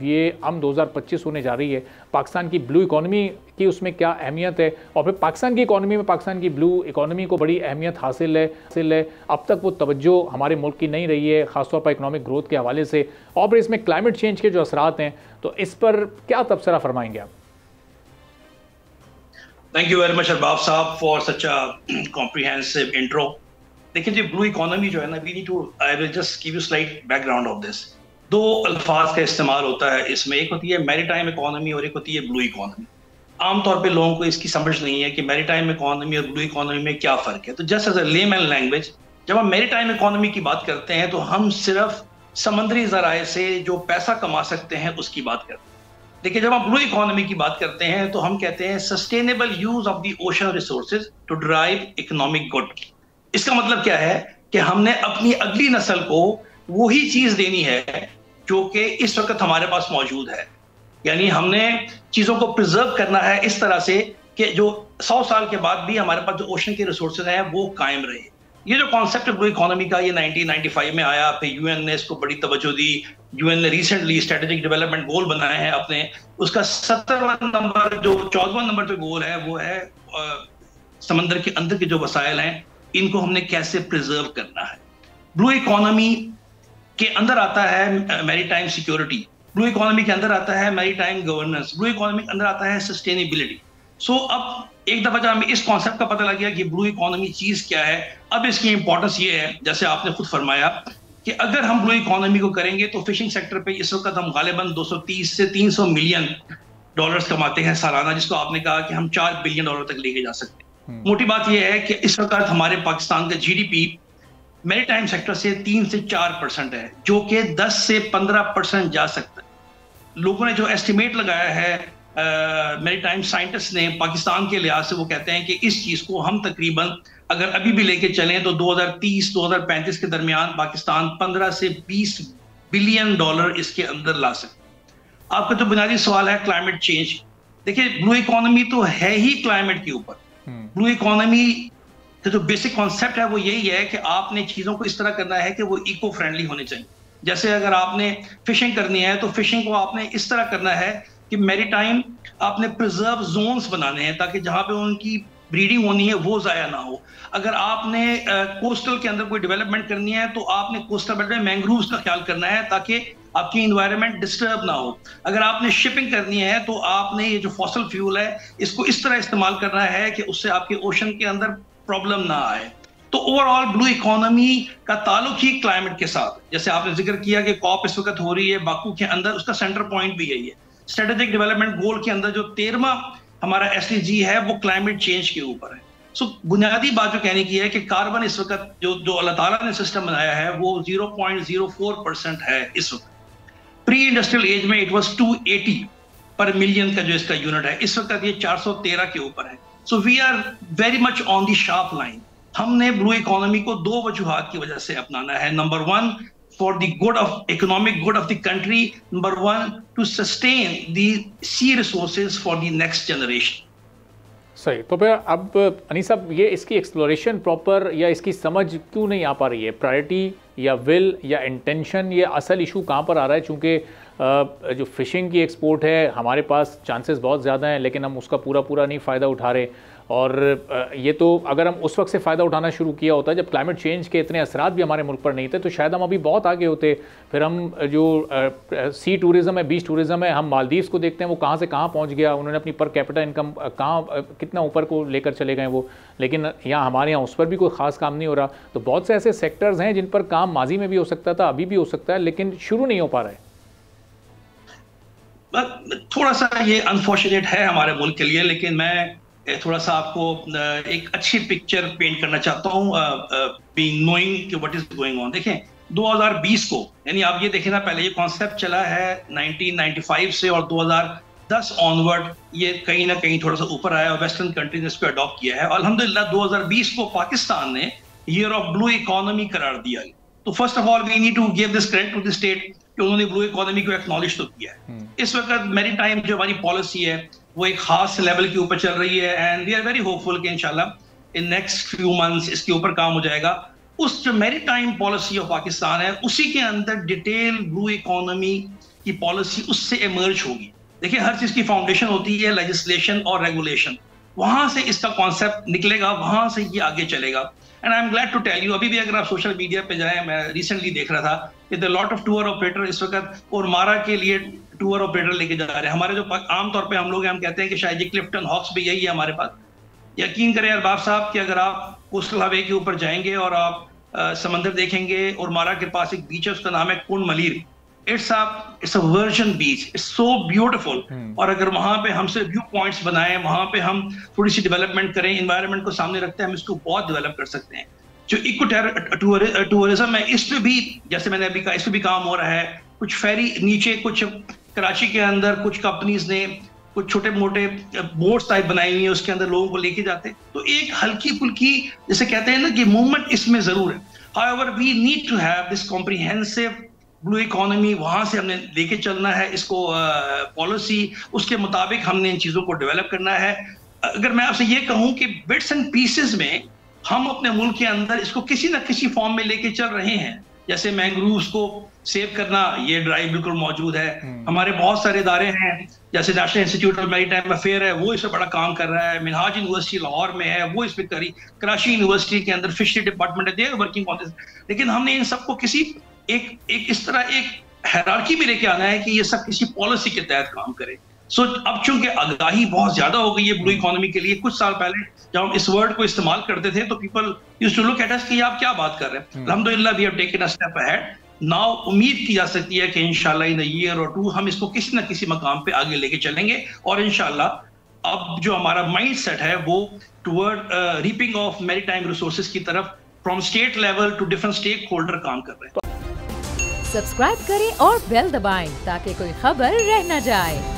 ये हम 2025 होने जा रही है, पाकिस्तान की ब्लू इकोनॉमी की उसमें क्या अहमियत है, और फिर पाकिस्तान की इकोनॉमी में पाकिस्तान की ब्लू इकोनॉमी को बड़ी अहमियत हासिल है। अब तक वो तवज्जो हमारे मुल्क की नहीं रही है, ख़ासतौर पर इकोनॉमिक ग्रोथ के हवाले से, और फिर इसमें क्लाइमेट चेंज के जो असरात हैं, तो इस पर क्या तबसरा फरमाएंगे आप? Thank you very much Arbab साहब for such a comprehensive intro. देखिए जी, ब्लू इकोनॉमी जो है ना, we need to, I will just give you slight background of this. दो अल्फाज का इस्तेमाल होता है इसमें, एक होती है मैरीटाइम इकोनॉमी और एक होती है ब्लू इकोनॉमी। आमतौर पे लोगों को इसकी समझ नहीं है कि मैरीटाइम इकोनॉमी और ब्लू इकोनॉमी में क्या फ़र्क है। तो just as a layman language, जब हम मैरीटाइम इकोनॉमी की बात करते हैं तो हम सिर्फ समंदरी ज़राए से जो पैसा कमा सकते हैं उसकी बात करते हैं। देखिए, जब हम ब्लू इकोनॉमी की बात करते हैं तो हम कहते हैं sustainable use of the ocean resources to drive economic good. इसका मतलब क्या है कि हमने अपनी अगली नस्ल को वही चीज देनी है जो कि इस वक्त हमारे पास मौजूद है। यानी हमने चीजों को प्रिजर्व करना है इस तरह से कि जो 100 साल के बाद भी हमारे पास जो ओशन के रिसोर्सेज हैं वो कायम रहे। ये जो कॉन्सेप्ट ब्लू इकोनॉमी का, ये 1995 में आया, फिर यूएन ने इसको बड़ी तवज्जो दी। यूएन ने रिसेंटली स्ट्रेटेजिक डेवलपमेंट गोल बनाए हैं अपने, उसका 17वां नंबर, जो 14वां नंबर जो गोल है वो है समंदर के अंदर के जो वसाइल हैं इनको हमने कैसे प्रिजर्व करना है। ब्लू इकोनॉमी के अंदर आता है मैरीटाइम सिक्योरिटी, ब्लू इकोनॉमी के अंदर आता है मैरीटाइम गवर्नेंस, ब्लू इकोनॉमी के अंदर आता है सस्टेनेबिलिटी। सो अब एक दफा जब हमें इस कॉन्सेप्ट का पता लग गया कि ब्लू इकोनॉमी चीज क्या है, अब इसकी इंपॉर्टेंस ये है, जैसे आपने खुद फरमाया कि अगर हम ब्लू इकोनॉमी को करेंगे तो फिशिंग सेक्टर पे इस वक्त हम गालिबन 230 से 300 मिलियन डॉलर्स कमाते हैं सालाना, जिसको आपने कहा कि हम 4 बिलियन डॉलर तक लेके जा सकते हैं। मोटी बात यह है कि इस वक्त हमारे पाकिस्तान का जीडीपी मैरीटाइम सेक्टर से 3 से 4% है, जो कि 10 से 15% जा सकता है। लोगों ने जो एस्टिमेट लगाया है मैरीटाइम साइंटिस्ट ने पाकिस्तान के लिहाज से, वो कहते हैं कि इस चीज को हम तकरीबन अगर अभी भी लेके चलें तो 2030-2035 के दरमियान पाकिस्तान 15 से 20 बिलियन डॉलर इसके अंदर ला सकता है। आपका जो बुनियादी सवाल है क्लाइमेट चेंज, देखिए ब्लू इकोनॉमी तो है ही क्लाइमेट के ऊपर। ब्लू इकोनॉमी तो जो बेसिक कॉन्सेप्ट है वो यही है कि आपने चीजों को इस तरह करना है कि वो इको फ्रेंडली होने चाहिए। जैसे अगर आपने फिशिंग करनी है तो फिशिंग को आपने इस तरह करना है कि मैरीटाइम आपने प्रिजर्व जोन्स बनाने हैं ताकि जहां पे उनकी ब्रीडिंग होनी है वो जाया ना हो। अगर आपने कोस्टल के अंदर कोई डेवलपमेंट करनी है तो आपने कोस्टल बेल्ट में मैंग्रोव्स का ख्याल करना है ताकि आपकी इन्वायरमेंट डिस्टर्ब ना हो। अगर आपने शिपिंग करनी है तो आपने ये जो फॉसिल फ्यूल है इसको इस तरह इस्तेमाल करना है कि उससे आपके ओशन के अंदर प्रॉब्लम ना आए। तो ओवरऑल ब्लू इकोनॉमी का ताल्लुक ही क्लाइमेट के साथ, जैसे आपने जिक्र किया कि कॉप इस वक्त हो रही है बाकू के अंदर, उसका सेंटर पॉइंट भी यही है। स्ट्रेटेजिक डेवलपमेंट गोल के अंदर जो 13वां हमारा एसडीजी है वो क्लाइमेट चेंज के ऊपर है। सो बुनियादी बात जो कहने की है कि कार्बन इस वक्त जो अल्लाह ताला ने सिस्टम बनाया है वो 0.04% है इस वक्त। प्री इंडस्ट्रियल एज में इट वाज 280 पर मिलियन का जो इसका यूनिट है, इस वक्त ये 413 के ऊपर है। So we are very much on the sharp line. हमने ब्लू इकोनॉमी को दो वजूहात की वजह से अपनाना है। Number one, for the good of economic good of the country. Number one, to sustain the sea resources for the next generation. सही। तो फिर अब अनीस साहब, ये इसकी एक्सप्लोरेशन प्रॉपर या इसकी समझ क्यों नहीं आ पा रही है? प्रायोरिटी या विल या इंटेंशन, ये असल इशू कहाँ पर आ रहा है? चूँकि जो फ़िशिंग की एक्सपोर्ट है हमारे पास चांसेस बहुत ज़्यादा हैं, लेकिन हम उसका पूरा नहीं फ़ायदा उठा रहे। और ये तो अगर हम उस वक्त से फ़ायदा उठाना शुरू किया होता जब क्लाइमेट चेंज के इतने असरात भी हमारे मुल्क पर नहीं थे, तो शायद हम अभी बहुत आगे होते। फिर हम जो सी टूरिज़म है, बीच टूरिज़म है, हम मालदीव्स को देखते हैं वो कहाँ से कहाँ पहुँच गया। उन्होंने अपनी पर कैपिटा इनकम कहाँ कितना ऊपर को लेकर चले गए वो, लेकिन यहाँ हमारे यहाँ उस पर भी कोई ख़ास काम नहीं हो रहा। तो बहुत से ऐसे सेक्टर्स हैं जिन पर काम माजी में भी हो सकता था, अभी भी हो सकता है, लेकिन शुरू नहीं हो पा रहा है। थोड़ा सा ये अनफॉर्चुनेट है हमारे मुल्क के लिए, लेकिन मैं थोड़ा सा आपको एक अच्छी पिक्चर पेंट करना चाहता हूँ, बीइंग नोइंग कि व्हाट इज गोइंग ऑन। देखें 2020 को, यानी आप ये देखें ना, पहले ये कॉन्सेप्ट चला है 1995 से और 2010 ऑनवर्ड ये कहीं ना कहीं थोड़ा सा ऊपर आया और वेस्टर्न कंट्रीज ने इसको अडॉप्ट किया है। और अल्हम्दुलिल्लाह 2020 को पाकिस्तान ने ईयर ऑफ ब्लू इकोनॉमी करार दिया। तो first of all we need to give this credit to the state कि उन्होंने ब्लू इकोनॉमी को एक्नॉलेज तो किया है। इस वक्त मैरीटाइम जो हमारी पॉलिसी है वो एक खास लेवल के ऊपर चल रही है and we are very hopeful कि इंशाल्लाह इन नेक्स्ट फ्यू मंथ्स इसके ऊपर काम हो जाएगा। उस जो मैरीटाइम पॉलिसी ऑफ पाकिस्तान है उसी के अंदर डिटेल ब्लू इकोनॉमी की पॉलिसी उससे इमर्ज होगी। देखिए, हर चीज की फाउंडेशन होती है लेजिस्लेशन और रेगुलेशन, वहां से इसका कॉन्सेप्ट निकलेगा, वहां से ये आगे चलेगा। And I am glad to tell you, अभी भी अगर आप सोशल मीडिया पे जाएं, मैं रिसेंटली देख रहा था कि the lot of tour operator इस वक्त उर्मारा के लिए टूर ऑपरेटर लेके जा रहे हैं। हमारे जो आमतौर पे हम लोग हम कहते हैं कि शायद ये क्लिफ्टन हॉक्स भी यही है हमारे पास। यकीन करें अरबाब साहब कि अगर आप कोस्टल हाईवे के ऊपर जाएंगे और आप समंदर देखेंगे, उर्मारा के पास एक बीच है, उसका नाम है Kund Malir. It's a virgin beach, it's so beautiful. और अगर वहां पे हमसे व्यू पॉइंट्स बनाएं, वहां पे हम थोड़ी सी डेवलपमेंट करें, एनवायरनमेंट को सामने रखते हैं, हम इसको बहुत डेवलप कर सकते हैं। जो इको टूरिज्म है, इस पे भी, जैसे मैंने अभी कहा, इस पे भी काम हो रहा है। कुछ फेरी नीचे, कुछ कराची के अंदर कुछ कंपनीज ने कुछ छोटे मोटे बोट्स टाइप बनाई हुई है, उसके अंदर लोगों को लेके जाते हैं। तो एक हल्की फुल्की, जैसे कहते हैं ना कि मूवमेंट इसमें जरूर है। However we need to have this comprehensive blue economy, वहां से हमने लेके चलना है इसको, पॉलिसी उसके मुताबिक हमने इन चीजों को डेवलप करना है। अगर मैं आपसे ये कहूं कि बिट्स एंड पीसेस में हम अपने मुल्क के अंदर इसको किसी ना किसी फॉर्म में लेके चल रहे हैं। जैसे मैंग्रोव्स को सेव करना, ये ड्राइव बिल्कुल मौजूद है। हमारे बहुत सारे इदारे हैं, जैसे national institute of maritime affair है, वो इस पर बड़ा काम कर रहा है। मिनहाज यूनिवर्सिटी लाहौर में है, वो इस पर करी। कराची यूनिवर्सिटी के अंदर फिशरी डिपार्टमेंट है, they are working on this. लेकिन हमने इन सबको किसी एक इस तरह एक हायरार्की में लेके आना है कि ये सब किसी पॉलिसी के तहत काम करे। सो अब चूंकि आगाही बहुत ज्यादा हो गई है ब्लू इकोनॉमी के लिए, कुछ साल पहले जब हम इस वर्ड को इस्तेमाल करते थे तो people used to look at us कि आप क्या बात कर रहे हैं। अल्हम्दुलिल्लाह we have taken a step ahead. Now उम्मीद की जा सकती है कि इंशाल्लाह इन अ ईयर और 2 हम इसको किसी ना किसी मकाम पे आगे लेके चलेंगे। और इंशाल्लाह अब जो हमारा माइंड सेट है वो toward reaping of maritime resources की तरफ from state level to different stake holder काम कर रहे हैं। सब्सक्राइब करें और बेल दबाएं ताकि कोई खबर रह न जाए।